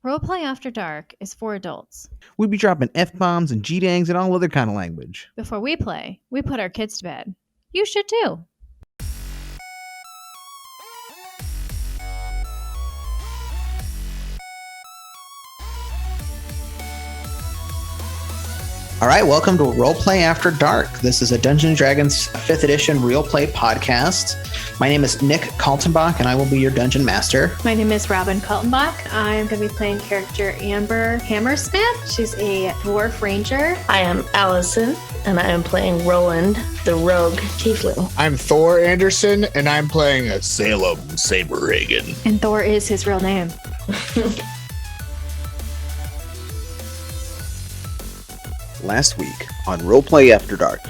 Roleplay After Dark is for adults. We'd be dropping F-bombs and G-dangs and all other kind of language. Before we play, we put our kids to bed. You should too. All right, welcome to Roleplay After Dark. This is a Dungeons & Dragons 5th edition real play podcast. My name is Nick Kaltenbach, and I will be your dungeon master. My name is Robin Kaltenbach. I'm going to be playing character Amber Hammersmith. She's a dwarf ranger. I am Allison, and I am playing Roland, the rogue tiefling. I'm Thor Anderson, and I'm playing a Salem Saberhagen. And Thor is his real name. Last week on Roleplay After Dark,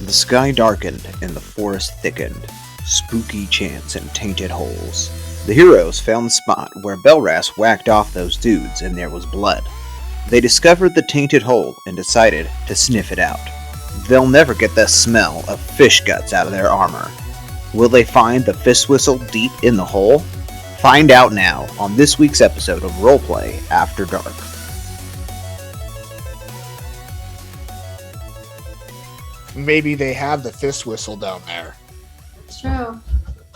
the sky darkened and the forest thickened. Spooky chants and tainted holes. The heroes found the spot where Belras whacked off those dudes and there was blood. They discovered the tainted hole and decided to sniff it out. They'll never get the smell of fish guts out of their armor. Will they find the Fistwhistle deep in the hole? Find out now on this week's episode of Roleplay After Dark. Maybe they have the Fistwhistle down there. It's true.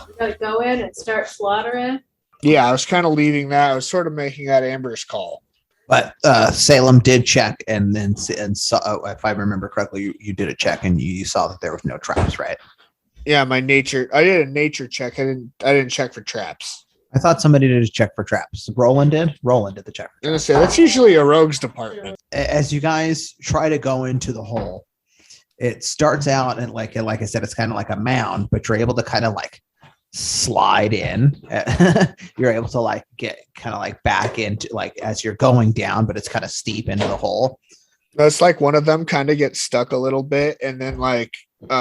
You gotta go in and start slaughtering. Yeah, I was kind of leaving that. I was sort of making that Amber's call. But Salem did check and saw, if I remember correctly, you did a check and you saw that there was no traps, right? Yeah, I did a nature check. I didn't check for traps. I thought somebody did a check for traps. Roland did the check. I'm gonna say that's usually a rogue's department. As you guys try to go into the hole, it starts out and like I said, it's kind of like a mound, but you're able to kind of like slide in. You're able to like get kind of like back into like as you're going down, but it's kind of steep into the hole. It's like one of them kind of gets stuck a little bit, and then like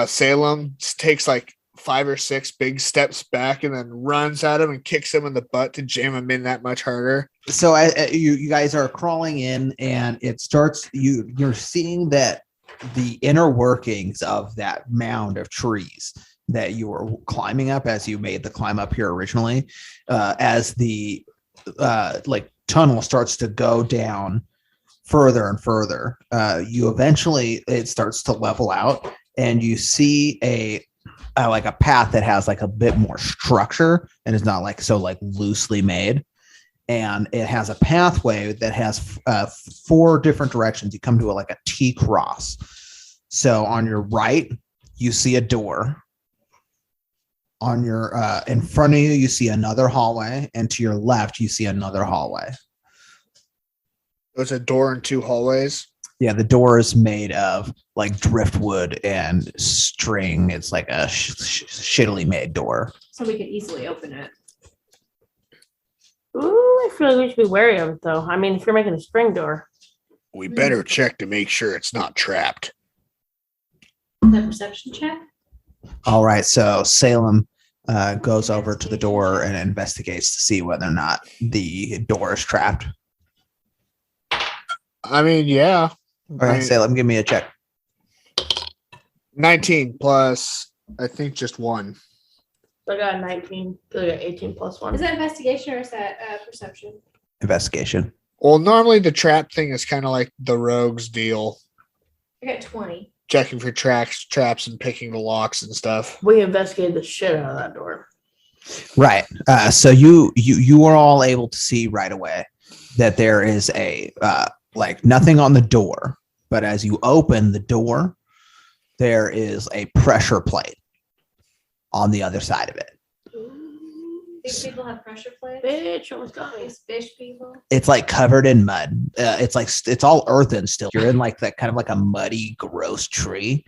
Salem takes like 5 or 6 big steps back and then runs at him and kicks him in the butt to jam him in that much harder. So you guys are crawling in, and it starts. You're seeing that the inner workings of that mound of trees that you were climbing up as you made the climb up here originally, as the tunnel starts to go down further and further, it starts to level out, and you see a path that has like a bit more structure and is not like so like loosely made. And it has a pathway that has 4 different directions. You come to a T cross. So on your right, you see a door. On your in front of you, you see another hallway, and to your left, you see another hallway. There's a door and 2 hallways. Yeah, the door is made of like driftwood and string. It's like a shittily made door. So we could easily open it. Ooh, I feel like we should be wary of it, though. I mean, if you're making a spring door. We better check to make sure it's not trapped. The perception check? All right, so Salem goes over to the door and investigates to see whether or not the door is trapped. I mean, yeah. All right, Salem, give me a check. 19 plus, I think, just 1. So I got 19. So I got 18 plus 1. Is that investigation or is that perception? Investigation. Well, normally the trap thing is kind of like the rogue's deal. I got 20. Checking for traps and picking the locks and stuff. We investigated the shit out of that door. Right. So you are all able to see right away that there is a nothing on the door, but as you open the door, there is a pressure plate on the other side of it. These people have pressure plates? Bitch, almost got me. These fish people? It's like covered in mud. It's all earthen still. You're in like that kind of like a muddy, gross tree.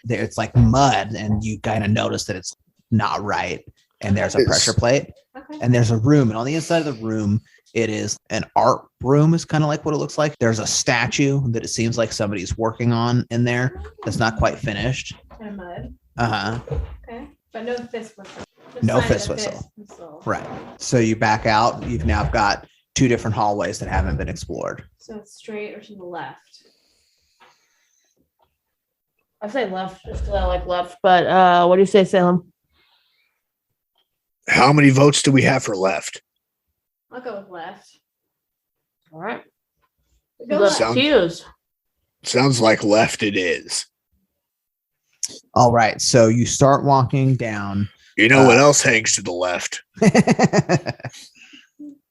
It's like mud, and you kind of notice that it's not right. And there's a pressure plate. Okay. And there's a room, and on the inside of the room, it is an art room is kind of like what it looks like. There's a statue that it seems like somebody's working on in there that's not quite finished. Kind of mud. Uh-huh. Okay. But no fist whistle. No fist whistle. Right. So you back out. You've now got 2 different hallways that haven't been explored. So it's straight or to the left? I say left, just because I like left. But what do you say, Salem? How many votes do we have for left? I'll go with left. All right. Go Left left. to use. Sounds like left it is. All right. So you start walking down. You know what else hangs to the left?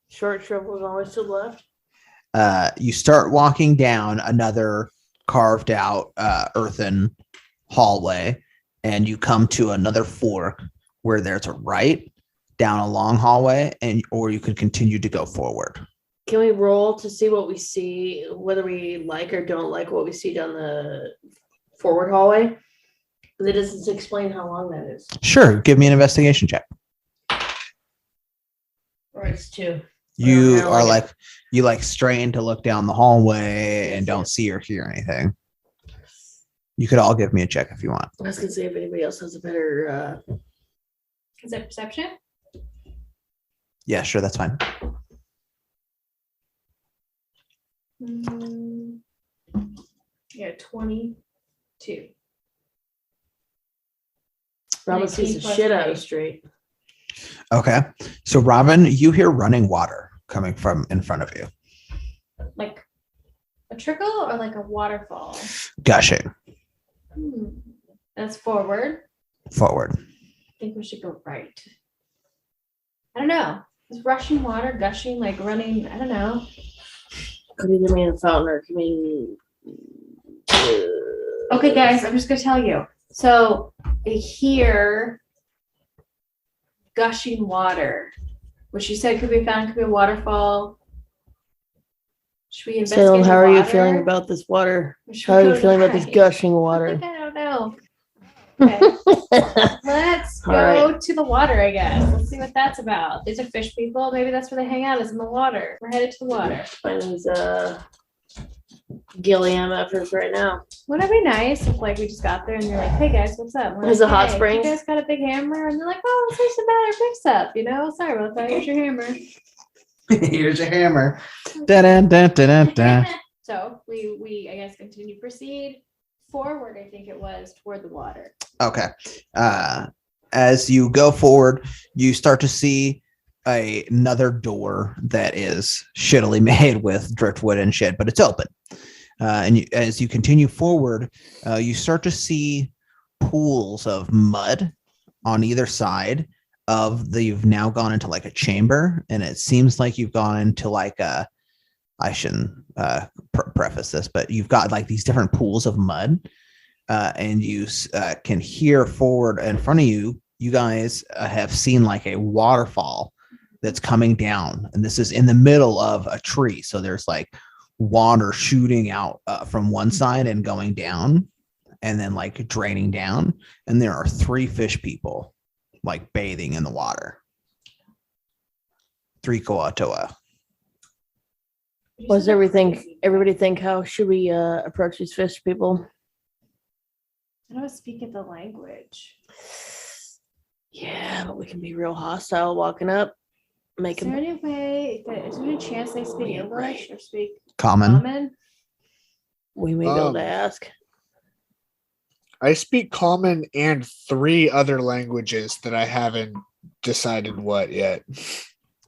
Short trip was always to the left. You start walking down another carved out earthen hallway, and you come to another fork where there's a right down a long hallway, or you could continue to go forward. Can we roll to see what we see, whether we like or don't like what we see down the forward hallway? Because it doesn't explain how long that is. Sure. Give me an investigation check. Or it's 2. You Yeah, are like like strain to look down the hallway and don't see or hear anything. You could all give me a check if you want. I was gonna say if anybody else has a better. Is that perception? Yeah, sure, that's fine. Yeah, 22. Robin sees 19 the plus shit out 3. of straight. Okay. So Robin, you hear running water coming from in front of you. Like a trickle or like a waterfall? Gushing That's forward. forward. I think we should go right. I don't know. Is rushing water, gushing, like running? I don't know. Could either mean a fountain or could mean. Okay, guys, I'm just gonna tell you. So I hear gushing water, which you said could be a fountain, could be a waterfall. Should we investigate? Salem, how the are you water? feeling about this water? Or should How we are go you to feeling the about this right? gushing I water? don't know. Okay, let's All go right. to the water, I guess. Let's see what that's about. These are fish people. Maybe that's where they hang out, is in the water. We're headed to the water. Find these Gilliam efforts right now. Wouldn't it be nice if like we just got there and you're like, hey guys, what's up? We're There's like, a hot "Hey, spring." You guys got a big hammer? And they're like, oh, what's the matter? Fix up, you know? Sorry about that. Here's your hammer. Here's your hammer. Dun, dun, dun, dun. So we I guess continue proceed forward, I think it was, toward the water. Okay. As you go forward, you start to see another door that is shittily made with driftwood and shit, but it's open. As you continue forward, you start to see pools of mud on either side you've now gone into like a chamber, and it seems like you've gone into like I shouldn't preface this, but you've got like these different pools of mud, and you can hear forward in front of you. You guys have seen like a waterfall that's coming down, and this is in the middle of a tree. So there's like water shooting out from one side and going down, and then like draining down. And there are 3 fish people like bathing in the water. 3 koatoa. What does everybody think? How should we approach these fish people? I don't speak the language. Yeah, but we can be real hostile walking up. Make Is there them. any way, is there any chance they speak English or speak Common. common? We may be able to ask. I speak common and 3 other languages that I haven't decided what yet.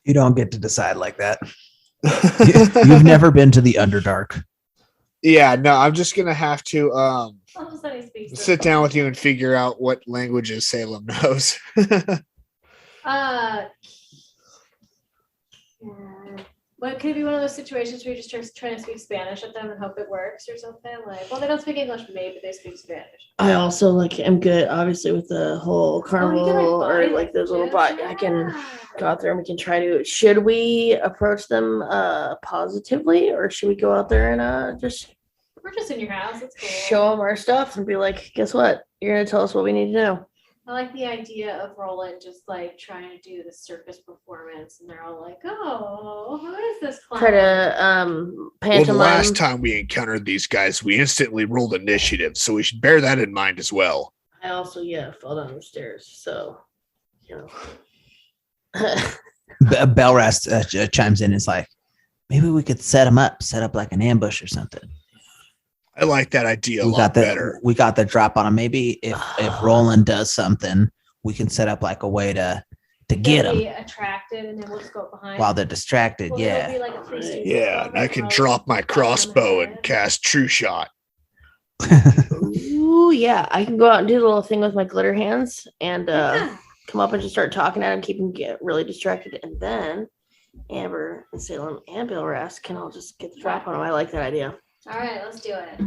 You don't get to decide like that. You've never been to the Underdark. Yeah, no, I'm just gonna have to All of a sudden he speaks sit down with you and figure out what languages Salem knows. What could it be one of those situations where you just trying to speak Spanish at them and hope it works or something? Like, well, they don't speak English, but maybe they speak Spanish. I also like am good, obviously, with the whole carnival body or like those little language, body. I can yeah. go out there and we can try to. Should we approach them positively, or should we go out there and just We're just in your house. It's cool. show them our stuff and be like, guess what? You're gonna tell us what we need to know. I like the idea of Roland just like trying to do the circus performance, and they're all like, "Oh, who is this clown?" Try to Well, the pantomime. last time we encountered these guys, we instantly rolled initiative, so we should bear that in mind as well. I also fell down the stairs, so you know. Belrast chimes in and is like, maybe we could set up like an ambush or something. I like that idea a lot better. We got the drop on him. Maybe if Roland does something, we can set up like a way to to get they'll them be attracted, and then we'll just go up behind. while they're distracted. Well, it'll Yeah. be like a 360 Yeah, and I can drop my crossbow and cast true shot. Ooh, yeah. I can go out and do the little thing with my glitter hands and Yeah. come up and just start talking at him, keep him get really distracted, and then Amber and Salem and Bill Rask can all just get the drop on him. I like that idea. All right, let's do it.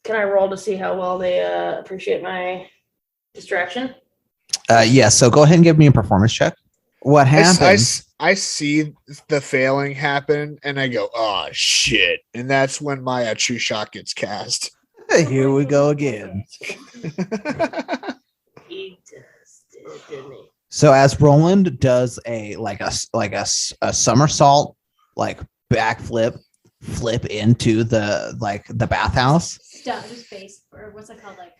Can I roll to see how well they appreciate my distraction? Yeah. So go ahead and give me a performance check. What happens? I see the failing happen, and I go, "Oh shit!" And that's when my true shot gets cast. Here we go again. He just did, didn't he? So as Roland does a somersault, like backflip, flip into the bathhouse. Just face, or what's it called? Like,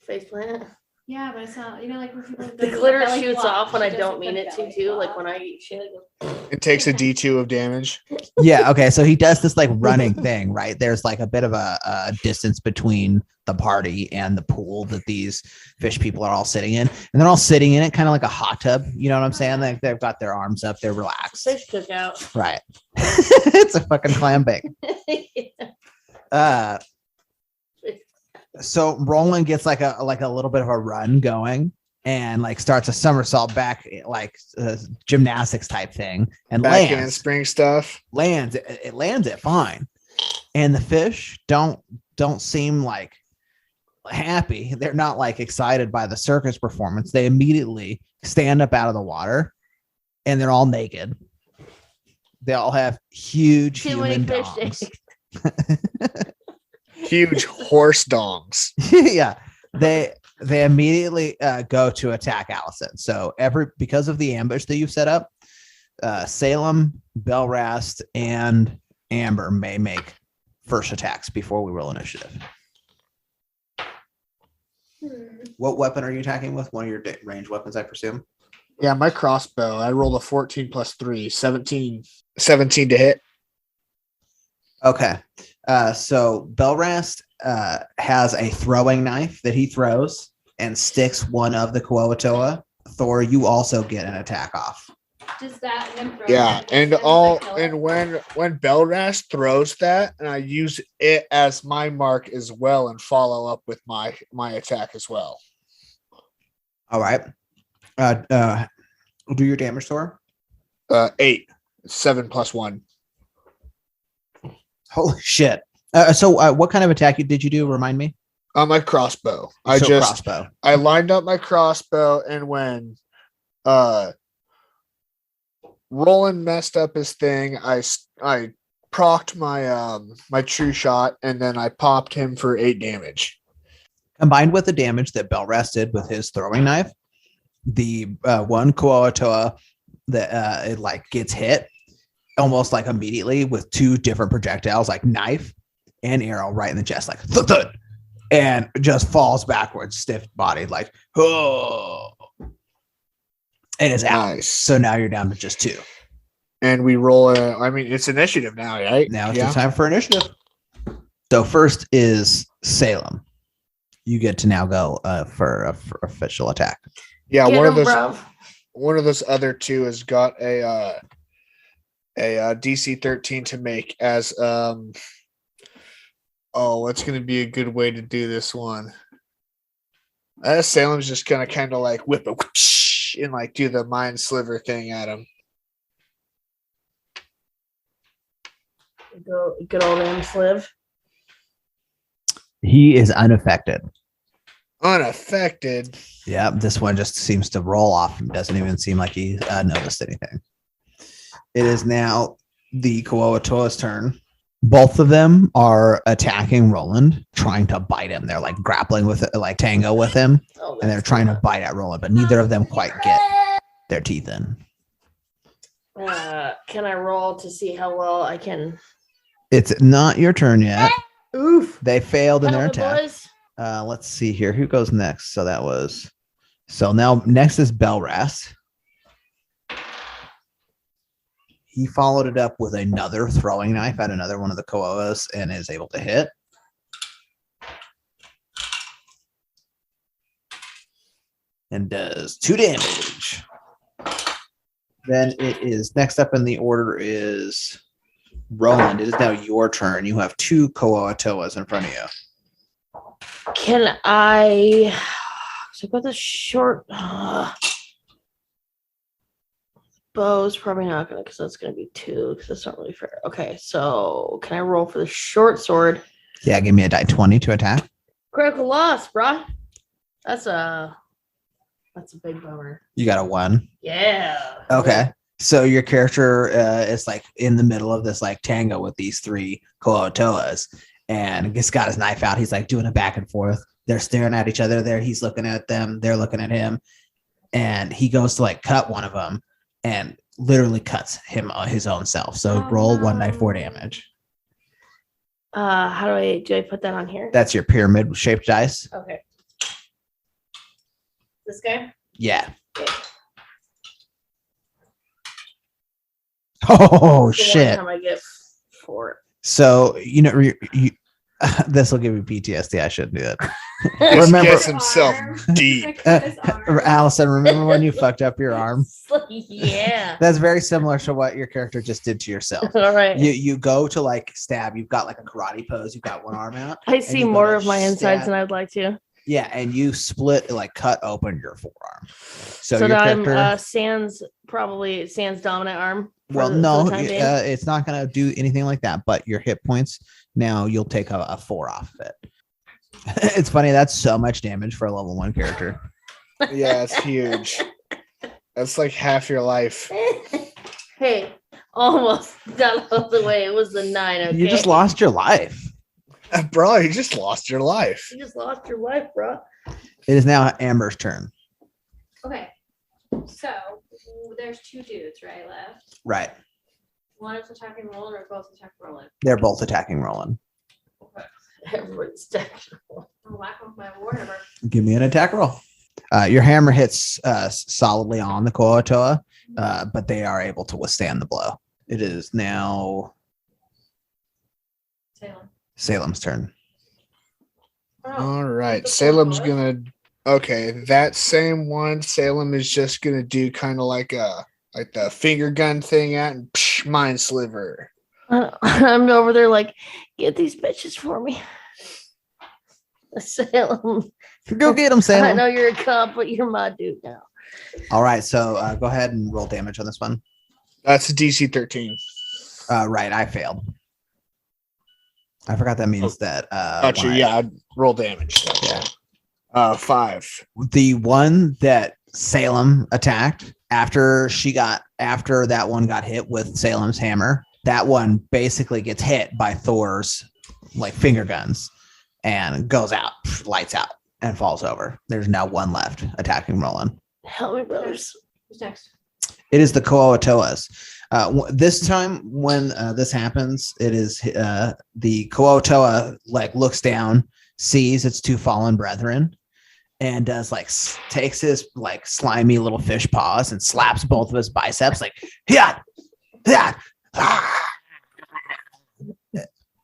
Face plant. yeah, but it's not, like when people The glitter shoots off when I don't mean it to, too. Like when I eat shit. It takes a D2 of damage. Yeah. Okay. So he does this like running thing, right? There's like a bit of a distance between the party and the pool that these fish people are all sitting in, and they're all sitting in it, kind of like a hot tub. You know what I'm saying? Like they've got their arms up, they're relaxed. Fish cookout. Right. It's a fucking clam bake. So Roland gets like a little bit of a run going and like starts a somersault back, like gymnastics type thing, and Back lands. handspring stuff. It lands it fine, and the fish don't seem like happy. They're not like excited by the circus performance. They immediately stand up out of the water, and they're all naked. They all have huge Too many human fish dongs. Huge horse dongs. Yeah, they immediately go to attack Allison. So because of the ambush that you set up, Salem, Belrast, and Amber may make first attacks before we roll initiative. What weapon are you attacking with? One of your range weapons, I presume. Yeah, my crossbow. I rolled a 14 plus 3, 17 to hit. Okay. So Belrast has a throwing knife that he throws and sticks one of the Kuoatoa. Thor, you also get an attack off. Does that him throw Yeah, it, and does all that kill it? and when Belrash throws that, and I use it as my mark as well, and follow up with my attack as well. All right. Do your damage, Thor. 8, 7 plus 1. Holy shit. So what kind of attack did you do? Remind me. My crossbow. Crossbow. I lined up my crossbow, and when Roland messed up his thing, I procced my true shot, and then I popped him for 8 damage. Combined with the damage that Belrast did with his throwing knife, the one Kuoatoa that it like gets hit almost like immediately with 2 different projectiles, like knife and arrow, right in the chest, like thud, thud, and just falls backwards, stiff bodied, like oh, and is out. Nice. So now you're down to just 2. And we roll. It's initiative now, right? Now it's time for initiative. So first is Salem. You get to now go for official attack. Yeah, Get one of him, those. bruv. One of those other 2 has got a DC 13 to make as what's going to be a good way to do this one? Salem's just going to kind of like whip it and like do the mind sliver thing at him. Good old M Sliv. He is unaffected. Unaffected. Yeah, this one just seems to roll off. Doesn't even seem like he noticed anything. It is now the Kuoatoa's turn. Both of them are attacking Roland, trying to bite him. They're like grappling with it, like tango with him, and they're trying to bite at Roland, but neither of them quite get their teeth in. Can I roll to see how well I can? It's not your turn yet. Oof. They failed in their Help me, attack. boys. Let's see here. Who goes next? So now next is Belrast. He followed it up with another throwing knife at another one of the Koalas and is able to hit. And does 2 damage. Then it is next up in the order is Roland. It is now your turn. You have 2 Koatoas in front of you. Can I? So I got the short bow's probably not gonna, because that's gonna be 2, because that's not really fair. Okay, so can I roll for the short sword? Yeah, give me a die 20 to attack. Critical loss, bruh. That's a big bummer. You got a 1. Yeah. Okay. So your character is like in the middle of this like tango with these 3 Koatoas, and he's got his knife out. He's like doing it back and forth. They're staring at each other. There, he's looking at them. They're looking at him, and he goes to like cut one of them, and literally cuts him his own self. So roll 1d4 damage. How do I put that on here? That's your pyramid shaped dice. Okay. This guy? Yeah. Oh The shit! One time I get 4. So you know this will give you PTSD. I shouldn't do that. This Remember- gets himself deep. Allison, remember when you fucked up your arm? Yeah. That's very similar to what your character just did to yourself. All right. You go to like stab. You've got like a karate pose. You've got one arm out. I see you go more to of my insides stab. than I'd like to. Yeah, and you split like cut open your forearm. So So your now character. I'm Sans dominant arm. for Well, the no, time being. it's not going to do anything like that. But your hit points now you'll take a 4 off of it. It's funny. That's so much damage for a level 1 character. Yeah, it's huge. That's like half your life. Hey, almost got out of the way. It was the 9. Okay. You just lost your life. Bro, you just lost your life. You just lost your life, bro. It is now Amber's turn. Okay. So there's 2 dudes, right, left. Right. One is attacking Roland or both attacking Roland. They're both attacking Roland. Everyone's dead. I'll whack with my warhammer. Give me an attack roll. Your hammer hits solidly on the Koatoa, but they are able to withstand the blow. It is now Salem. Salem's turn. Oh, All right. the Salem's fourth gonna okay. That same one, Salem is just gonna do kind of like the finger gun thing at and mind sliver. I'm over there like, get these bitches for me. Salem. Go get him, I Salem. know you're a cop, but you're my dude now. All right, so go ahead and roll damage on this one. That's a DC 13. Right, I failed. I forgot that means that. Gotcha. when I- Yeah, I'd roll damage. Yeah. 5. The one that Salem attacked after that one got hit with Salem's hammer, that one basically gets hit by Thor's like finger guns and goes out, lights out, and falls over. There's now one left attacking Roland. Help me, brothers. Who's next? It is the Koatoas. This time when this happens, it is the Koatoa like looks down, sees its 2 fallen brethren, and does like takes his like slimy little fish paws and slaps both of his biceps like yeah,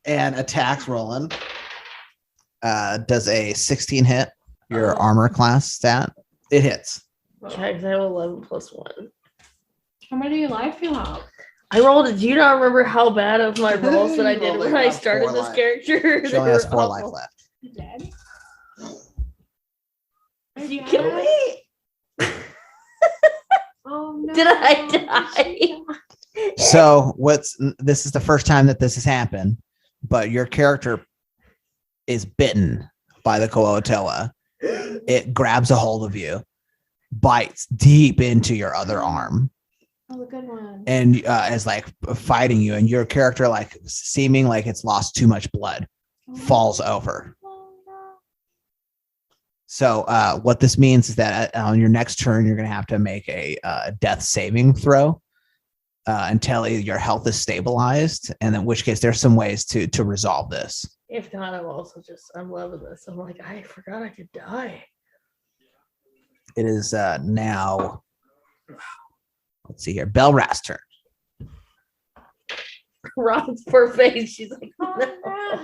and attacks Roland. Does a 16 hit your armor class stat? It hits. Okay, 'cause I have 11 plus 1. How many life you have? I rolled it. Do you not remember how bad of my rolls that I You did rolled when like I about started 4 this life. character? She only has They 4 were life awful. left. You dead? Did you kill me? Oh no. Did I die? So this is the first time that this has happened, but your character is bitten by the Koatoa. It grabs a hold of you, bites deep into your other arm, Oh, the good one. and is like fighting you, and your character, like seeming like it's lost too much blood, falls over. Oh, no. So what this means is that on your next turn, you're going to have to make a death saving throw until your health is stabilized, and in which case there's some ways to resolve this. If not, I'm loving this. I'm like, I forgot I could die. It is now, let's see here, Belra's turn. Rob's poor face. She's like, Oh,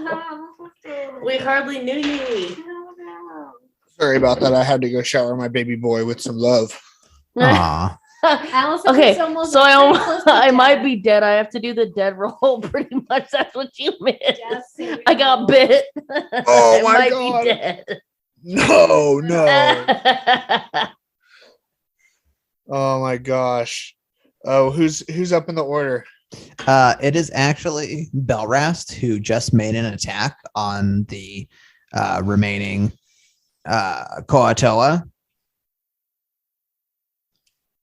no. no. We hardly knew you. Oh, no. Sorry about that. I had to go shower my baby boy with some love. Aw. Allison Okay, is almost so I, very close to I might death. be dead. I have to do the dead roll. Pretty much, that's what you meant. Death saving I got roll. bit. Oh I my might God. be dead. No. Oh my gosh. Oh, who's up in the order? It is actually Belrast who just made an attack on the remaining Koatoa.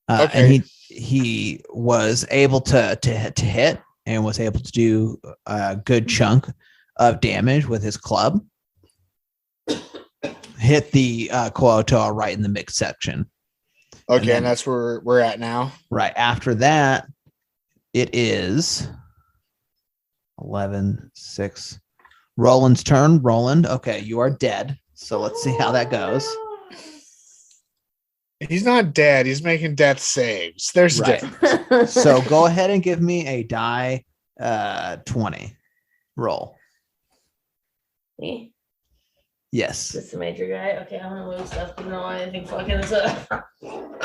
Okay. And he was able to hit and was able to do a good chunk of damage with his club. Hit the Koatoa right in the midsection. Okay, then- and that's where we're at now. Right after that, it is 11, 6. Roland's turn. Roland, okay, you are dead. So let's see how that goes. He's not dead. He's making death saves. There's a Right. difference. So go ahead and give me a die 20 roll. Me? Yes. This is the major guy. Okay, I'm gonna move stuff because I don't want anything fucking this up. All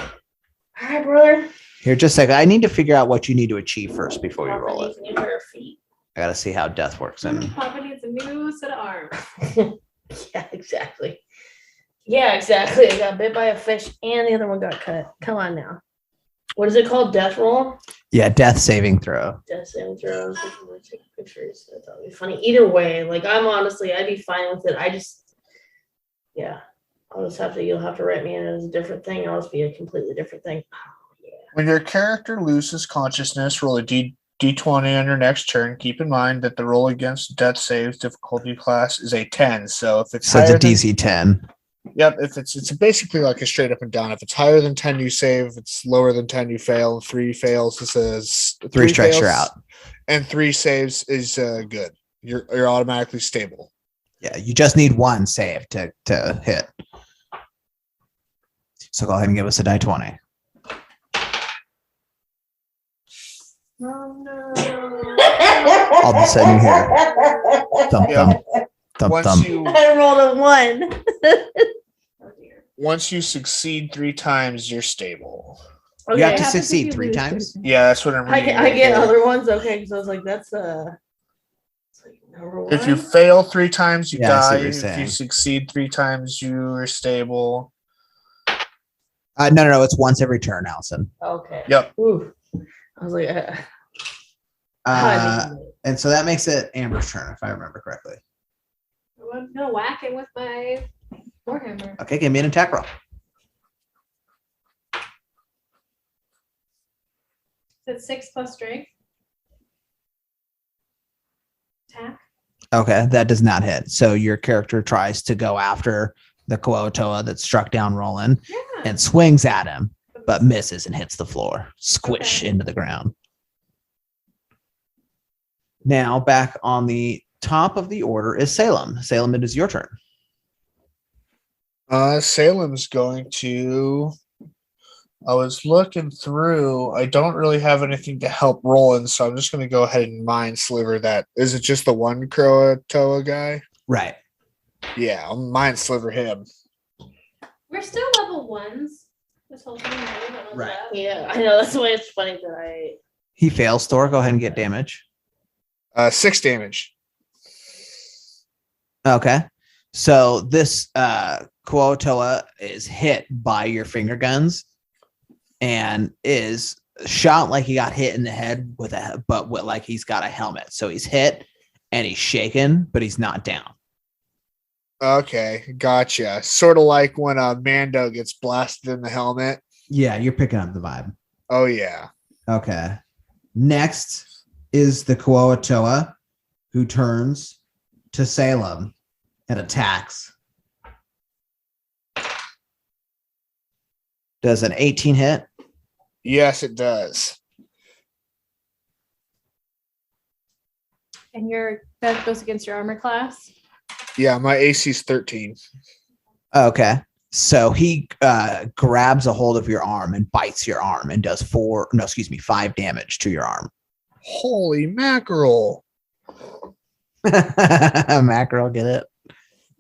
right, brother. Here, just a second. I need to figure out what you need to achieve first before you roll it. Needs a new pair of feet. I got to see how death works. And Papa needs a new set of arms. Yeah, exactly. Yeah, exactly. I got bit by a fish and the other one got cut. Come on now. What is it called? Death roll? yeah, death saving throw. Death saving throws. Take pictures. I thought it'd be funny. Either way, like I'd be fine with it. Yeah. You'll have to write me in as a different thing. I'll just be a completely different thing. Oh, yeah. When your character loses consciousness, roll a d20 on your next turn. Keep in mind that the roll against death saves difficulty class is a 10. So if it's So it's a higher than- DC 10. Yep, if it's basically like a straight up and down. If it's higher than 10, you save. If it's lower than 10, you fail. 3 fails, it says 3 strikes, you're fails, out. and 3 saves is good. You're automatically stable. Yeah, you just need 1 save to hit. So go ahead and give us a die 20. Oh no. All of a sudden you hear thump, Yeah. thump, thump, Once thump. you I rolled a 1. Oh dear. once you succeed 3 times, you're stable. Okay. You have What to happens if succeed you 3 lose times. three Yeah, that's what I'm I reading. get, I right get here. other ones. Okay, because I was like, that's it's like number 1. If you fail 3 times, you Yeah, I see die. what you're If you saying. succeed 3 times, you are stable. No, it's once every turn, Allison. Okay. Yep. Ooh. I was like, And so that makes it Amber's turn, if I remember correctly. I'm gonna whack it with my warhammer. Okay, give me an attack roll. Is it 6 plus strength? Attack. Okay, that does not hit. So your character tries to go after the Koatoa that struck down Roland Yeah. and swings at him, but misses and hits the floor. Squish Okay. into the ground. Now back on the top of the order is Salem. Salem, it is your turn. Salem's going to. I was looking through. I don't really have anything to help Roland, so I'm just going to go ahead and mind sliver that. Is it just the one Croatoa guy? Right. Yeah, I'll mind sliver him. We're still level 1s. This whole time. Right. yeah, I know. That's why it's funny that I. He fails, Thor. Go ahead and get damage. 6 damage. Okay. So this Koatoa is hit by your finger guns and is shot like he got hit in the head like he's got a helmet. So he's hit and he's shaken, but he's not down. Okay, gotcha. Sort of like when a Mando gets blasted in the helmet. Yeah, you're picking up the vibe. Oh, yeah. Okay. Next is the Koatoa who turns to Salem and attacks. Does an 18 hit? Yes, it does. And that goes against your armor class. Yeah, my AC's 13. Okay. So he grabs a hold of your arm and bites your arm and does 5 damage to your arm. Holy mackerel. Mackerel, get it?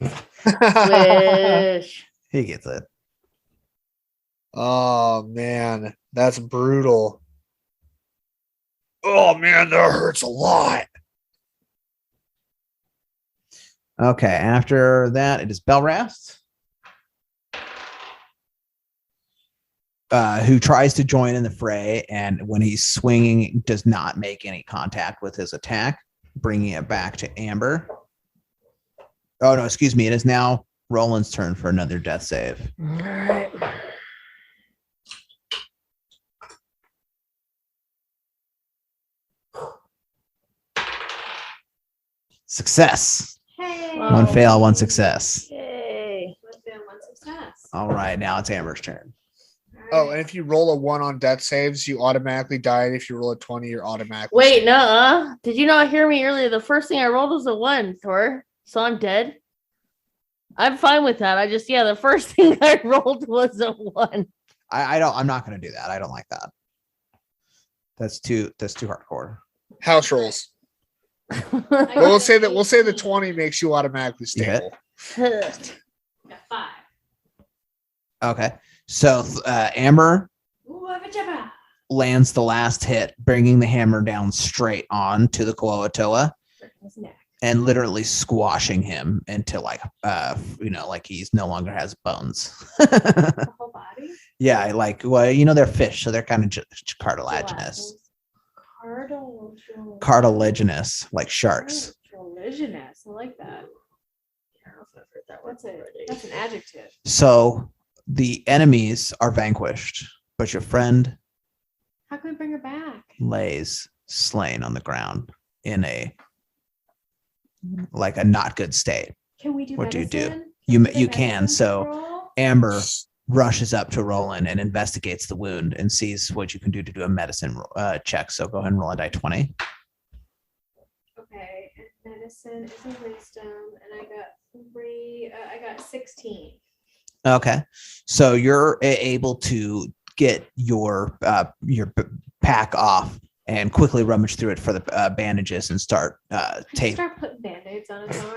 Wish. He gets it. Oh man, that's brutal. Oh man, that hurts a lot. Okay, after that, it is Belrast, who tries to join in the fray, and when he's swinging, does not make any contact with his attack, bringing it back to Amber. Oh no, excuse me. It is now Roland's turn for another death save. All right. Success. Hey. Wow. One fail, one success. Yay. One fail, one success. All right, now it's Amber's turn. Oh, and if you roll a 1 on death saves, you automatically die. And if you roll a 20, you're automatically. Wait, no. Did you not hear me earlier? The first thing I rolled was a 1, Thor. So I'm dead. I'm fine with that. The first thing I rolled was a 1. I'm not gonna do that. I don't like that. That's too hardcore. House rolls. I We'll got say that. We'll say the 18. 20 makes you automatically You hit? stable. Got 5. Okay, so Amber Ooh, I have a jabba. lands the last hit, bringing the hammer down straight on to the Kuoatoa His neck. and literally squashing him into like he's no longer has bones. The whole body? Yeah, like they're fish, so they're kind of just cartilaginous. Cartilaginous, like sharks. Cartilaginous. I like that. That's an adjective. So the enemies are vanquished, but your friend How can we bring her back? lays slain on the ground in a not good state. Can we do What do you do? medicine? You can. So Amber rushes up to Roland and investigates the wound and sees what you can do to do a medicine check. So go ahead and roll a die 20. Okay, and medicine is a wisdom, and I got 3. I got 16. Okay, so you're able to get your pack off and quickly rummage through it for the bandages and start tape. Start putting band-aids on his arm.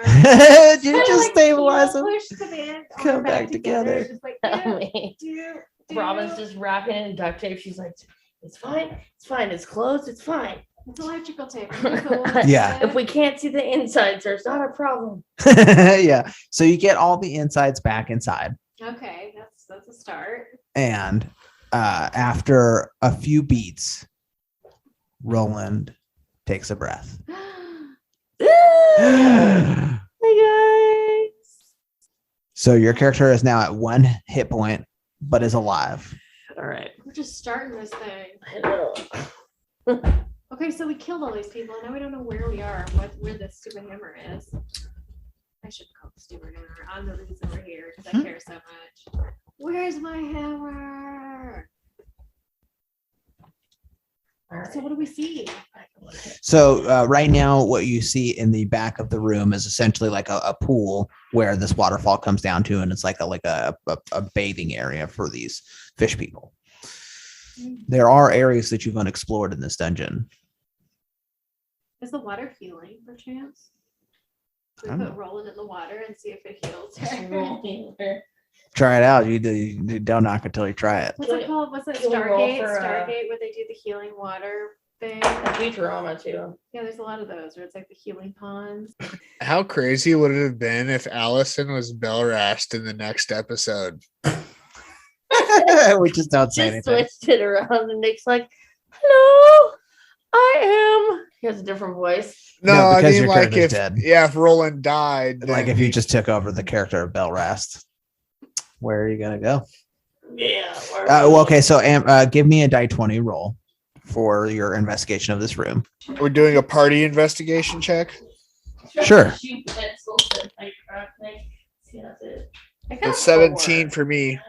You Kinda just like stabilize heel them. push the band Come arm back together. Just like, Tell do, me. do. Robin's just wrapping it in duct tape. She's like, it's fine. It's fine. It's closed. It's fine. It's electrical tape. It'll be cool. Yeah. If we can't see the insides, there's not a problem. Yeah. So you get all the insides back inside. Okay, that's a start. And after a few beats, Roland takes a breath. Hey guys. So your character is now at 1 hit point, but is alive. All right. We're just starting this thing. I know. Okay, so we killed all these people, and now we don't know where we are, where the stupid hammer is. I should call the stupid hammer. I'm the reason we're here because I care so much. Where's my hammer? All right. So what do we see? So right now, what you see in the back of the room is essentially like a pool where this waterfall comes down to, and it's like a bathing area for these fish people. There are areas that you've unexplored in this dungeon. Is the water healing, perchance? I We don't put know. Roland in the water and see if it heals Just her. rolling her. Try it out. You don't knock until you try it. What's it called? What's it? Can we roll Stargate? for, Stargate, where they do the healing water thing. Futurama too. Yeah, there's a lot of those where it's like the healing ponds. How crazy would it have been if Allison was Belrast in the next episode? We just don't say Just anything. switched it around, and Nick's like, "Hello, I am." He has a different voice. No, No, I because mean your like character's if dead. if Roland died, Like then if you just took over the character of Belrast, where are you gonna go? Yeah. Okay, so give me a die 20 roll for your investigation of this room. we're doing a party investigation check. Sure. Shoot pencils and like craft thing. See, that's it. I got It's 17 for me.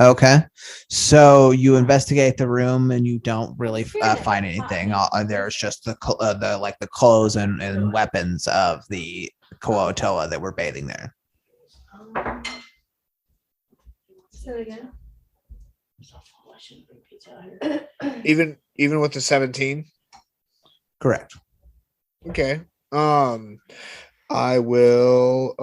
Okay, so you investigate the room and you don't really Yeah, find anything. There's just the clothes and weapons of the Kuoatoa that were bathing there. Say it again. I shouldn't bring pizza out here. Even with the 17. Correct. Okay. I will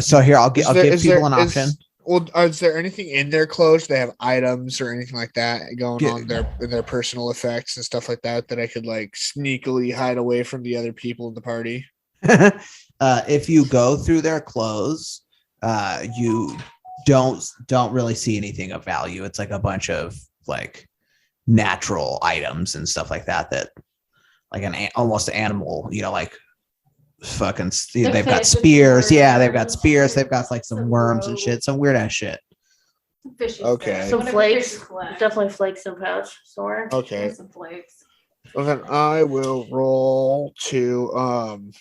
So here I'll give Is people an option. Well, is there anything in their clothes? They have items or anything like that going Get- on in their personal effects and stuff like that that I could like sneakily hide away from the other people in the party. If you go through their clothes, you don't really see anything of value. It's like a bunch of like natural items and stuff like that like almost animal, like fucking they've got fish with spears. Yeah, they've got worms. spears. They've got like some Some worms and rope. shit, some weird ass shit. Fishy Okay. stuff. Some Whatever flakes. fishes collect. Definitely flakes in pouch somewhere. Okay. And some flakes. Well, then I will roll to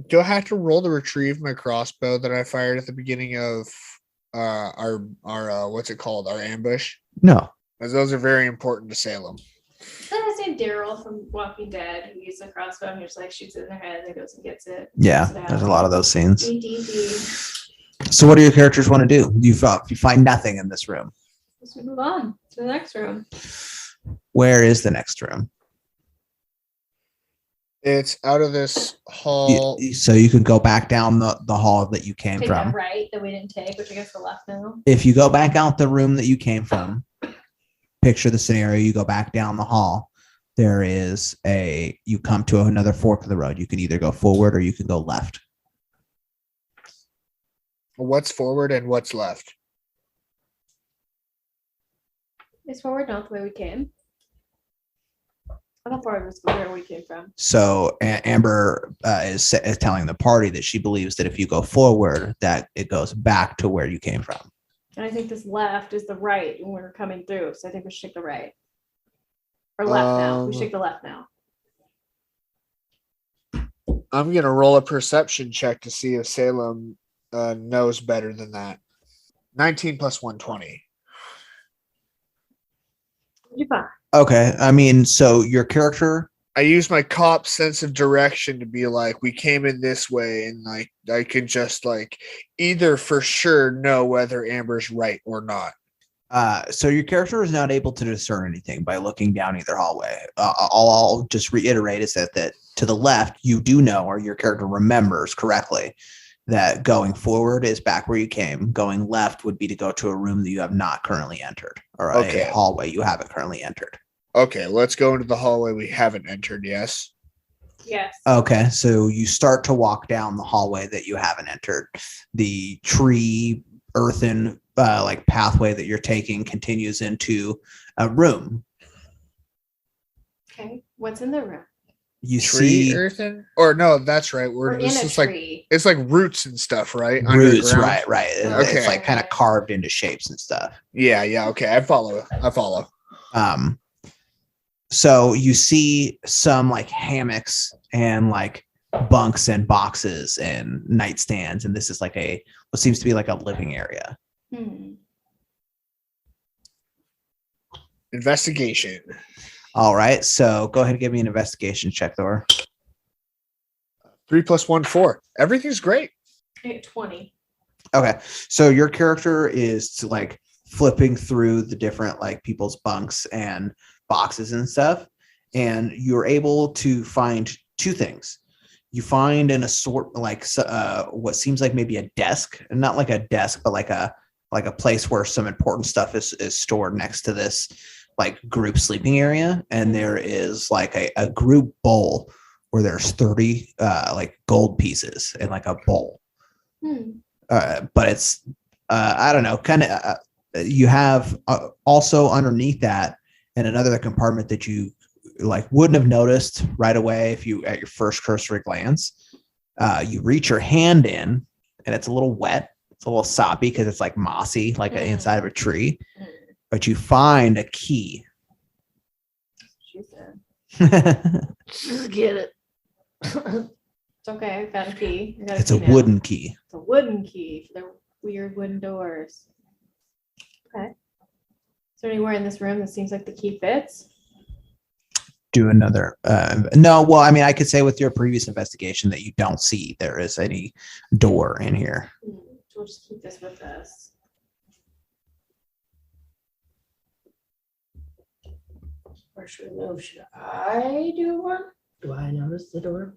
do I have to roll to retrieve my crossbow that I fired at the beginning of our what's it called? Our ambush? No. As those are very important to Salem. Then I say Daryl from Walking Dead who used a crossbow and he just like shoots it in their head and goes and gets it. Yeah, Gets it out. there's a lot of those scenes. Easy. So what do your characters want to do? You find nothing in this room. Let's move on to the next room. Where is the next room? It's out of this hall. So you can go back down the hall that you came Take from. that right that we didn't take, which I guess the left now. If you go back out the room that you came from, picture the scenario, you go back down the hall. You come to another fork of the road. You can either go forward or you can go left. What's forward and what's left? Is forward not the way we came? I thought forward was where we came from. So Amber is telling the party that she believes that if you go forward, that it goes back to where you came from. And I think this left is the right when we're coming through. So I think we should take the right. Or left now. We should take the left now. I'm gonna roll a perception check to see if Salem knows better than that. 19 plus 120. You're fine. Okay. I mean, so your character. I use my cop sense of direction to be like, we came in this way, and like I can just like either for sure know whether Amber's right or not. So your character is not able to discern anything by looking down either hallway. I'll just reiterate is that to the left, you do know, or your character remembers correctly, that going forward is back where you came. Going left would be to go to a room that you have not currently entered, or a hallway you haven't currently entered. Okay, let's go into the hallway we haven't entered. Yes. Yes. Okay, so you start to walk down the hallway that you haven't entered. The tree, earthen, like pathway that you're taking continues into a room. Okay. What's in the room? You Tree see earthen? Or no, that's right. We're in This a is like tree. it's like roots and stuff, right? roots, Underground. right. Okay. It's like kind of carved into shapes and stuff. Yeah, okay. I follow. So you see some like hammocks and like bunks and boxes and nightstands, and this is like what seems to be like a living area. Investigation. All right, so go ahead and give me an investigation check, Thor. 3 plus 1, 4. Everything's great. I get 20. Okay, so your character is like flipping through the different like people's bunks and boxes and stuff, and you're able to find two things. You find an assort like what seems like maybe a desk, not like a desk, but like a place where some important stuff is stored next to this like group sleeping area, and there is like a group bowl where there's 30 like gold pieces in like a bowl. But it's I don't know, kind of you have also underneath that in another compartment that you like wouldn't have noticed right away if you at your first cursory glance. You reach your hand in and it's a little wet. It's a little soppy because it's like mossy, like inside of a tree. But you find a key. She said. Just get it. It's okay. I got a key. I got It's a key now. wooden key. It's a wooden key for the weird wooden doors. Okay. Is there anywhere in this room that seems like the key fits? Do another. No, well, I mean, I could say with your previous investigation that you don't see there is any door in here. We'll just keep this with us. Where should we move? Should I do one? Do I notice the door?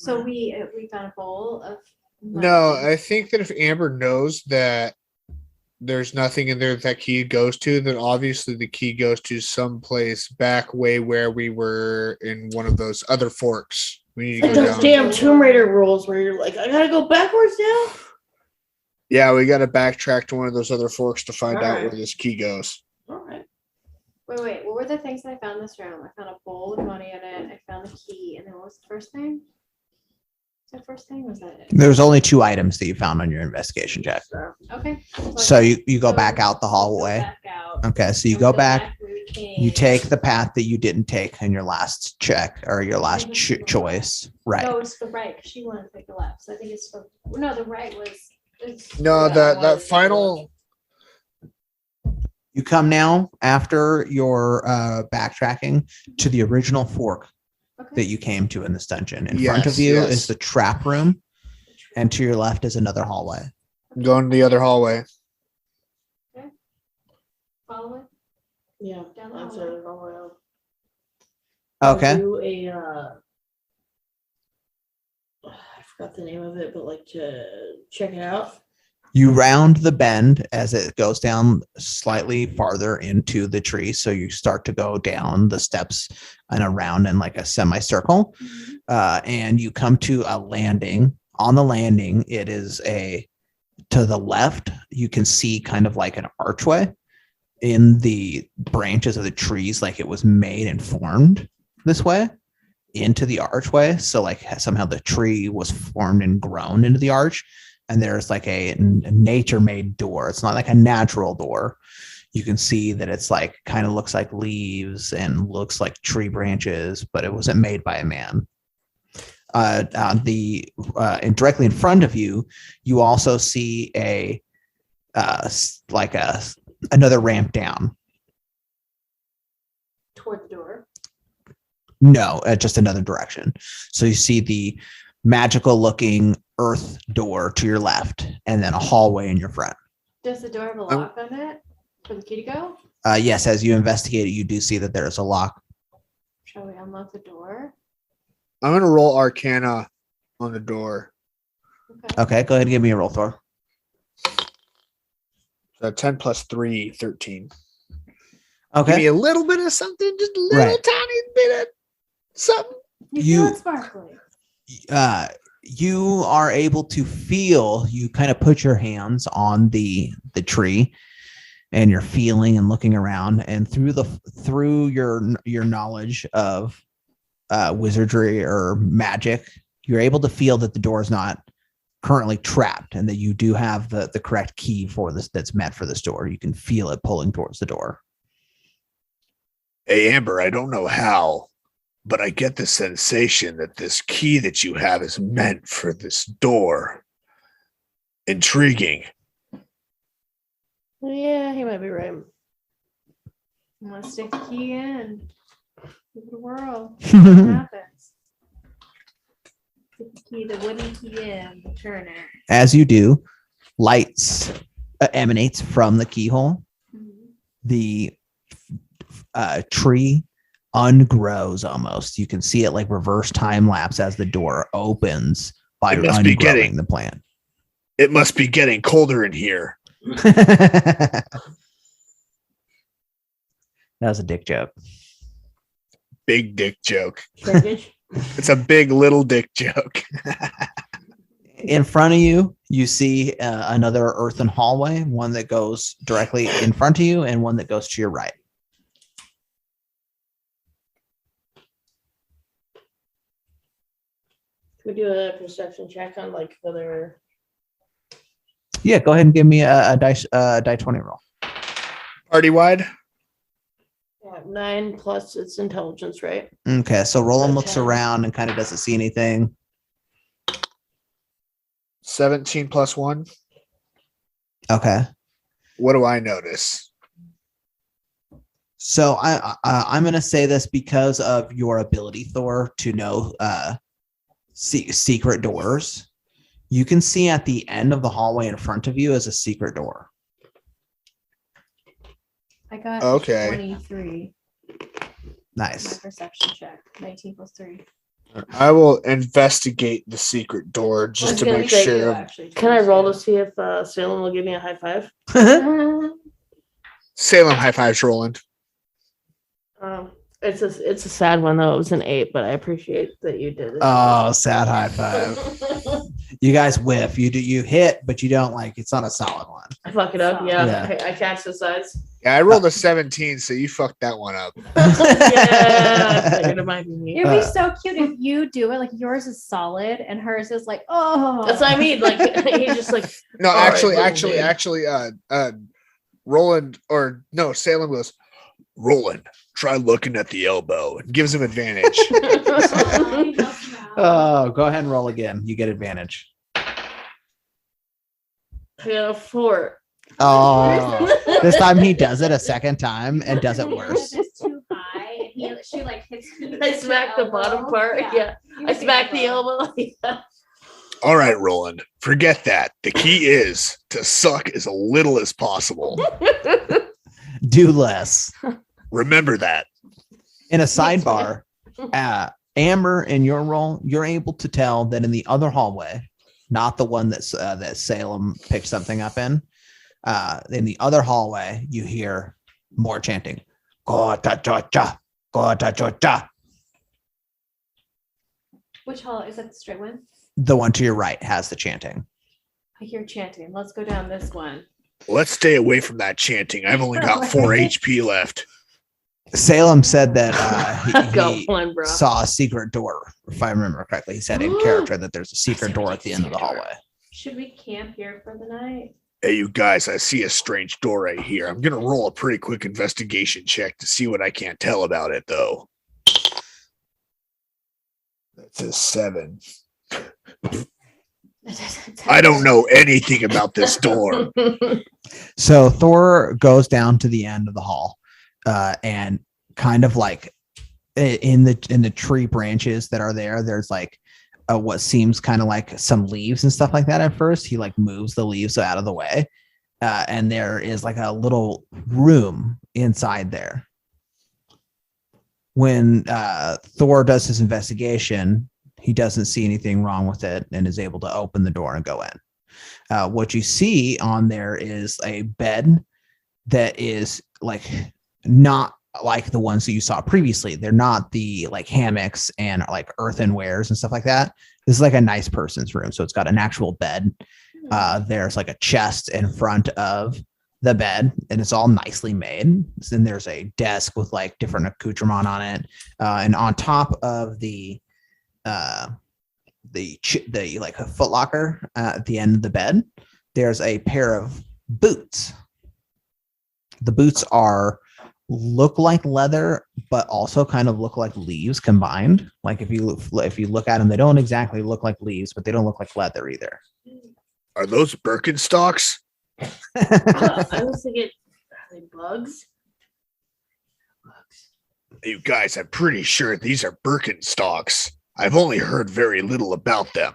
So we found a bowl of. No, money. I think that if Amber knows that there's nothing in there that key goes to, then obviously the key goes to someplace back way where we were in one of those other forks. We need to Like go those down. damn Tomb Raider rules where you're like, I gotta go backwards now. Yeah, we got to backtrack to one of those other forks to find out Alright. where this key goes. All right. Wait. What were the things I found in this room? I found a bowl with money in it. I found the key, and then what was the first thing? Was that first thing? Or was that it? There's only 2 items that you found on your investigation check. Okay. So you go So back out the let's go hallway. back out. Okay, so you And go go back. where we came. You take the path that you didn't take in your last check or your last choice. Right. No, it's the right. 'Cause she wanted to take the left. So I think it's the no. The right was. No, Yeah, that well, final. You come now after your backtracking to the original fork Okay. that you came to in this dungeon. In front of Yes, you yes. is the trap room, and to your left is another hallway. Going to the other hallway. Follow it. Yeah, Down the that's hallway. it. Oh, well. Okay. Do a I forgot the name of it, but like to check it out. You round the bend as it goes down slightly farther into the tree. So you start to go down the steps and around in like a semicircle. And you come to a landing. On the landing, it is to the left, you can see kind of like an archway in the branches of the trees, like it was made and formed this way into the archway. So like somehow the tree was formed and grown into the arch. And there's like a nature made door. It's not like a natural door. You can see that it's like kind of looks like leaves and looks like tree branches, but it wasn't made by a man. And directly in front of you, you also see another ramp down. Toward the door. No, just another direction. So you see the magical looking earth door to your left and then a hallway in your front. Does the door have a lock on it for the key to go? Yes, as you investigate it, you do see that there's a lock. Shall we unlock the door? I'm going to roll Arcana on the door. Okay, go ahead and give me a roll, Thor. So 10 plus 3, 13. Give Okay. me a little bit of something, just a little Right. tiny bit of something. You You- feel it sparkly. You are able to feel, you kind of put your hands on the tree and you're feeling and looking around, and through your knowledge of wizardry or magic, you're able to feel that the door is not currently trapped and that you do have the correct key for this that's meant for this door. You can feel it pulling towards the door. Hey, Amber, I don't know how, but I get the sensation that this key that you have is meant for this door. Intriguing. Yeah, he might be right. Want to stick the key in? Look at the world. What happens? Stick the key, the wooden key in, turn it. As you do, lights emanates from the keyhole. The tree ungrows almost. You can see it like reverse time lapse as the door opens by It must be ungrowing the plant. It must be getting colder in here. That was a dick joke. Big dick joke. Shrinkage. It's a big little dick joke. In front of you, you see another earthen hallway, one that goes directly in front of you and one that goes to your right. Can we do a perception check on like whether Yeah, go ahead and give me a die 20 roll. Party wide. 9 plus its intelligence, right? Okay, so Roland looks 10. around and kind of doesn't see anything. 17 plus 1. Okay. What do I notice? So I'm going to say this because of your ability, Thor, to know secret doors. You can see at the end of the hallway in front of you is a secret door. I got Okay. 23. My Nice. perception check. 19 plus 3. I will investigate the secret door just to gonna make say sure. Can I roll to see if Salem will give me a high five? Salem high fives, Roland. It's a sad one though. It was an 8, but I appreciate that you did it. Oh, sad high five. You guys whiff. You hit, but you don't like. It's not a solid one. I fuck it up. Yeah, Yeah. I catch the size. Yeah, I rolled a 17, so you fucked that one up. Yeah, I figured it might be me. It'd be so cute if you do it. Like yours is solid and hers is like, oh. That's what I mean. Like he's just like No, all right, actually, little dude. Roland or no, Salem goes, Roland, try looking at the elbow and gives him advantage. Oh, go ahead and roll again. You get advantage. I got a 4. Oh, this time he does it a second time and does it worse. It's too high. And she like hits. I smacked the bottom part. Yeah. You I hit the smacked the elbow. Yeah. All right, Roland, forget that. The key is to suck as little as possible. Do less. Remember that. In a sidebar, Amber, in your role, you're able to tell that in the other hallway, not the one that Salem picked something up in the other hallway, you hear more chanting. Go-ta-cha-cha, go-ta-cha-cha. Which hall is that? The straight one? The one to your right has the chanting. I hear chanting. Let's go down this one. Let's stay away from that chanting. I've only got 4 HP left. Salem said that I got he one, bro. saw a secret door. If I remember correctly, he said in character that there's a secret door at the end of the hallway. Should we camp here for the night? Hey, you guys, I see a strange door right here. I'm going to roll a pretty quick investigation check to see what I can't tell about it, though. That's a 7. I don't know anything about this door. So Thor goes down to the end of the hall, and kind of like in the tree branches that are there, there's like what seems kind of like some leaves and stuff like that. At first, he like moves the leaves out of the way, and there is like a little room inside there. When Thor does his investigation, he doesn't see anything wrong with it and is able to open the door and go in. What you see on there is a bed that is like not like the ones that you saw previously. They're not the like hammocks and like earthenwares and stuff like that. This is like a nice person's room. So it's got an actual bed. There's like a chest in front of the bed and it's all nicely made. Then there's a desk with like different accoutrement on it. And on top of the like a foot locker at the end of the bed, there's a pair of boots. The boots look like leather, but also kind of look like leaves combined. Like if you look at them, they don't exactly look like leaves, but they don't look like leather either. Are those Birkenstocks? I was thinking, are they bugs? You guys, I'm pretty sure these are Birkenstocks. I've only heard very little about them.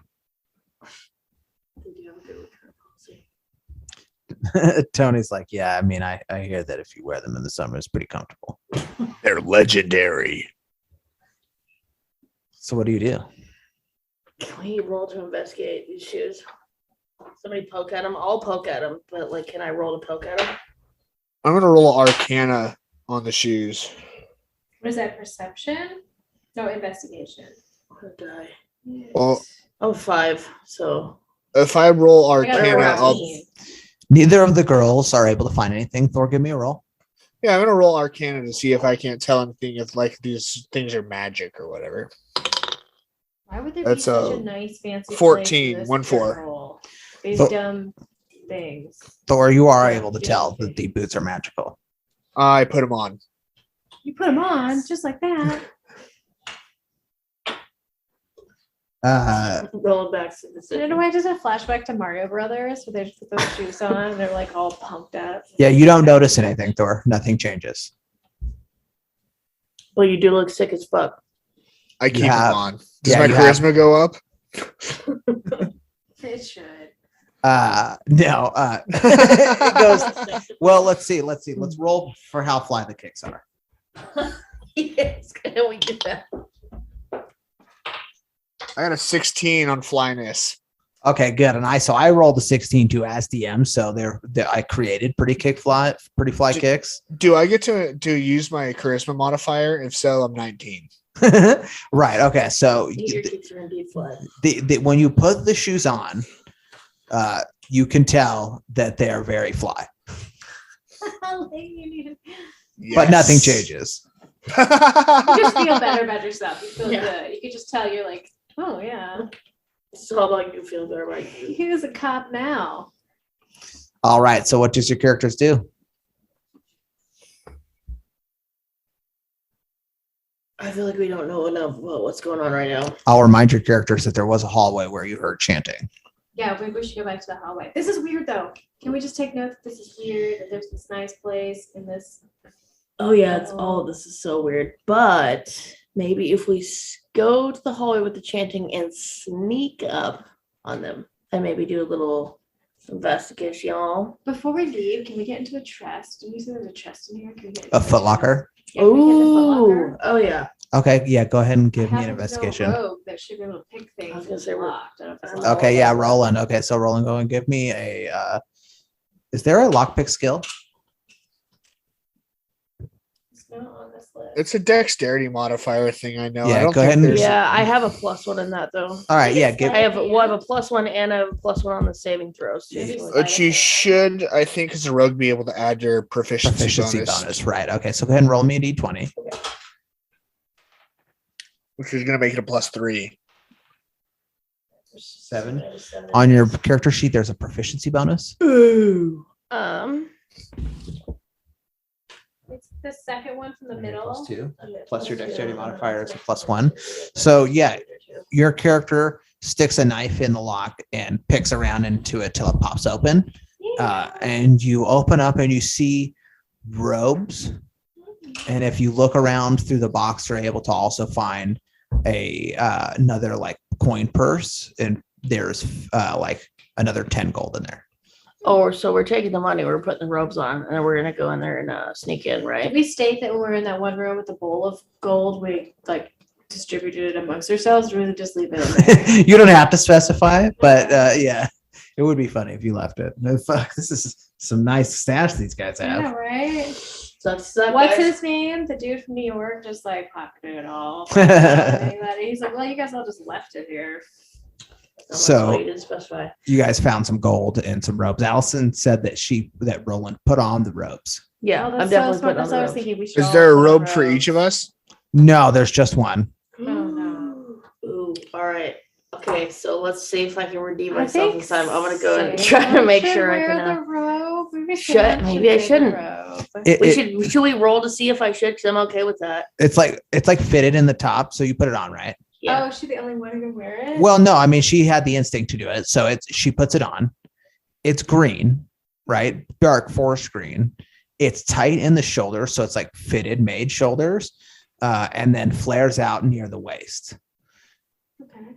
Tony's like, yeah, I mean, I hear that if you wear them in the summer, it's pretty comfortable. They're legendary. So what do you do? Can we roll to investigate these shoes? Somebody poke at them. I'll poke at them, but like, can I roll to poke at them? I'm going to roll Arcana on the shoes. What is that? Perception? No, investigation. I'm gonna die. Well, Oh, 5. So if I roll I got a Arcana, I'll, 14. Neither of the girls are able to find anything. Thor, give me a roll. yeah, I'm going to roll Arcana to see if I can't tell anything if like these things are magic or whatever. Why would there That's be such a a nice fancy 14, place for this 1 4. girl? These dumb things. Thor, you are Yeah, able to yeah, tell okay. that the boots are magical. I put them on. You put them on just like that. rolling back to the You know, I just have flashback to Mario Brothers where they just put those shoes on and they're like all pumped up. Yeah, you don't notice anything, Thor. Nothing changes. Well, you do look sick as fuck. I keep have- them on. Does yeah, my you have- charisma go up? It should. No. It goes. Well, let's see. Let's roll for how fly the kicks are. Yes, can we do that? I got a 16 on flyness. Okay, good. And I rolled a 16 too as DM, so I created pretty fly kicks. Do I get to use my charisma modifier? If so, I'm 19. Right. Okay. So Your kicks are indeed fly. when you put the shoes on, you can tell that they're very fly, but nothing changes. You just feel better about yourself. You feel Yeah. good. You could just tell you're like, oh yeah, It's all about you feel better about you. who's a cop now? All right. So what does your characters do? I feel like we don't know enough about what's going on right now. I'll remind your characters that there was a hallway where you heard chanting. Yeah, maybe we should go back to the hallway. This is weird though. Can we just take note that this is weird? That there's this nice place in this. Oh yeah, it's all this is so weird. But maybe if we go to the hallway with the chanting and sneak up on them and maybe do a little investigation. Before we leave, can we get into a chest? Do you see there's a chest in here? Can we get into A footlocker? Yeah, can we get in the footlocker? Oh yeah. Okay. Yeah. Go ahead and give I me an happen to know a investigation. rogue that should be able to pick things. I was gonna if say it's we're- locked. I don't know if it's Oh, Okay. Yeah. okay. Roland. Okay. So Roland, go and give me a. Is there a lockpick skill? It's not on this list. It's a dexterity modifier thing. I know. Yeah, I don't go think ahead and- there's- Yeah, I have a +1 in that though. All right. Yeah. Give. I have a +1 and I have a +1 on the saving throws too. Yeah. So But you should, I think, as a rogue, be able to add your proficiency bonus, Right. Okay. So go ahead and roll me a d20. which is going to make it a +3. 7. On your character sheet, there's a proficiency bonus. Ooh. It's the second one from the middle. +2. Plus your dexterity modifier is a +1. So yeah, your character sticks a knife in the lock and picks around into it till it pops open. And you open up and you see robes. And if you look around through the box, you're able to also find another like coin purse, and there's like another 10 gold in there. Oh, so we're taking the money, we're putting the robes on, and then we're gonna go in there and sneak in, Did right? we state that when we're in that one room with the bowl of gold, we like distributed it amongst ourselves, or really just leave it in there? You don't have to specify, but yeah, it would be funny if you left it. No, fuck, this is some nice stash these guys have. Yeah, right. Sucks to suck, What's guys. his name? The dude from New York just like pocketed it all. He's like, well, you guys all just left it here. So- you didn't specify. You guys found some gold and some robes. Allison said that Roland put on the robes. Yeah, Oh, I'm that's definitely so putting smart. on That's the what I was robes. thinking. We should Is all there a put on robe for each of robes. us? No, there's just one. Oh, no. Ooh, all right. Okay, so let's see if I can redeem I myself think this time. I'm gonna go and Sam try to make should sure I wear can. the robe. Maybe Should- Sam maybe I wear the shouldn't. robe. Should we roll to see if I should? Because I'm okay with that. It's like fitted in the top, so you put it on, right? Yeah. Oh, is she the only one who can wear it? Well, no, I mean she had the instinct to do it, so she puts it on. It's green, right? Dark forest green. It's tight in the shoulder, so it's like fitted, made shoulders, and then flares out near the waist. Okay.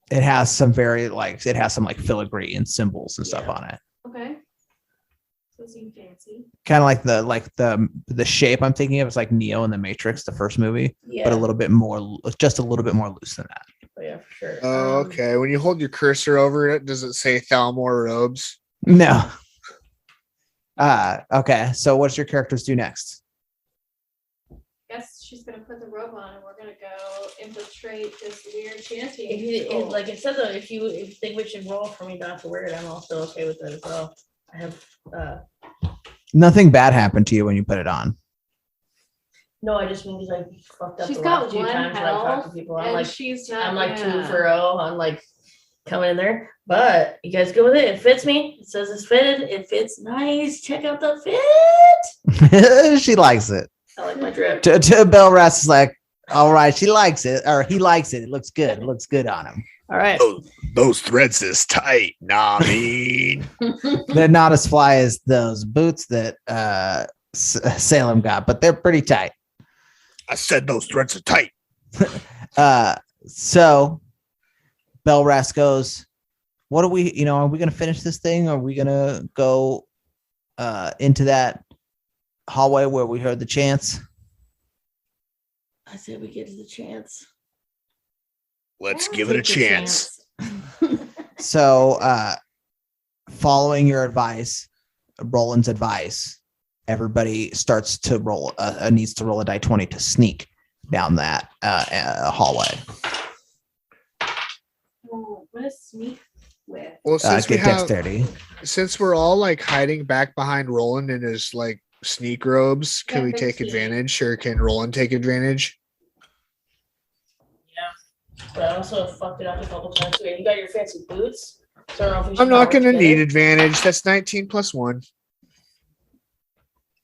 It has some filigree and symbols and stuff Yeah. on it. Okay. So seem fancy. Kind of like the shape I'm thinking of is like Neo in the Matrix, the first movie, Yeah. but just a little bit more loose than that. Oh, yeah, for sure. Oh, okay. When you hold your cursor over it, does it say Thalmor robes? No. Okay. So what's your characters do next? Guess she's gonna put the robe on, and we're gonna go infiltrate this weird chanting. Like I said though, if you think we should roll for me not to wear it, I'm also okay with it as well. I have Nothing bad happened to you when you put it on. no, I just mean because I fucked up She's the got last two one times when I talked to health, people. and she's not. I'm like 2 yeah. for 0 on like coming in there. But you guys go with it. It fits me. It says it's fitted. It fits nice. Check out the fit. She likes it. I like my drip. To Bell Rass is like, all right, she likes it, or he likes it. It looks good. It looks good on him. All right. Those threads is tight. Nah, I mean. They're not as fly as those boots that Salem got, but they're pretty tight. I said those threads are tight. So Belras goes, what are we going to finish this thing? Or are we going to go into that hallway where we heard the chants? I said we get to the chance. Let's give it a Take the chance. So, following your advice, Roland's advice, everybody starts to roll. Needs to roll a die 20 to sneak down that hallway. Oh, what is sneak with? Well, since Get dexterity. since we're all like hiding back behind Roland in his like sneak robes, can Yeah, we take 15. advantage, or can Roland take advantage? But I also fucked it up a couple times. You got your fancy boots. So I don't know if we should I'm not work going to need together. advantage. That's 19 plus 1.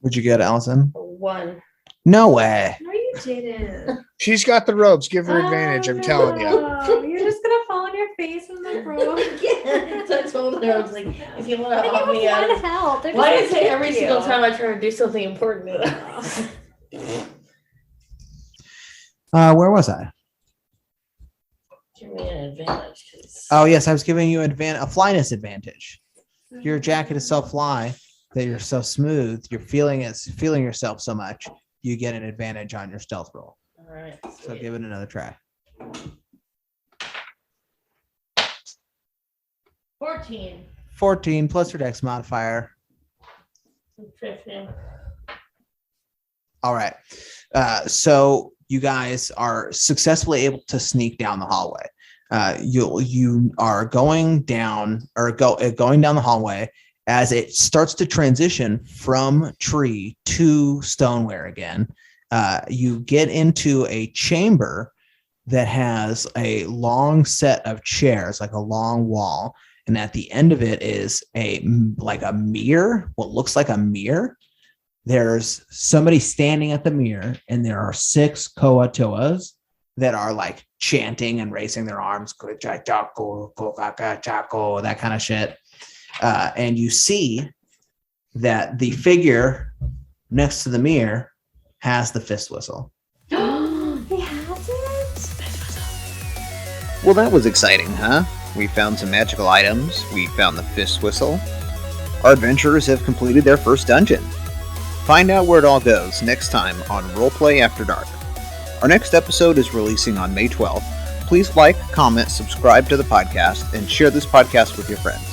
Would you get Allison? 1. No way. No, you didn't. She's got the robes. Give her advantage. I'm telling you. you. You're just gonna fall on your face in the road. Yeah, so I told her, I was like, if you want to Give help me us out. one help. They're Why just is gonna it every kick single you. time I try to do something important? Where was I? Give me an advantage. 'cause- Oh yes, I was giving you a flyness advantage. Your jacket is so fly that you're so smooth. You're feeling yourself so much. You get an advantage on your stealth roll. All right. So sweet. give it another try. 14. 14 plus your dex modifier. 15. All right. So you guys are successfully able to sneak down the hallway. You are going down going down the hallway as it starts to transition from tree to stoneware again. You get into a chamber that has a long set of chairs, like a long wall, and at the end of it is a mirror, what looks like a mirror. There's somebody standing at the mirror, and there are 6 Koa-toas that are like chanting and raising their arms, that kind of shit. And you see that the figure next to the mirror has the Fistwhistle. He has it. Well, that was exciting, huh? We found some magical items, we found the Fistwhistle. Our adventurers have completed their first dungeon. Find out where it all goes next time on Roleplay After Dark. Our next episode is releasing on May 12th. Please like, comment, subscribe to the podcast, and share this podcast with your friends.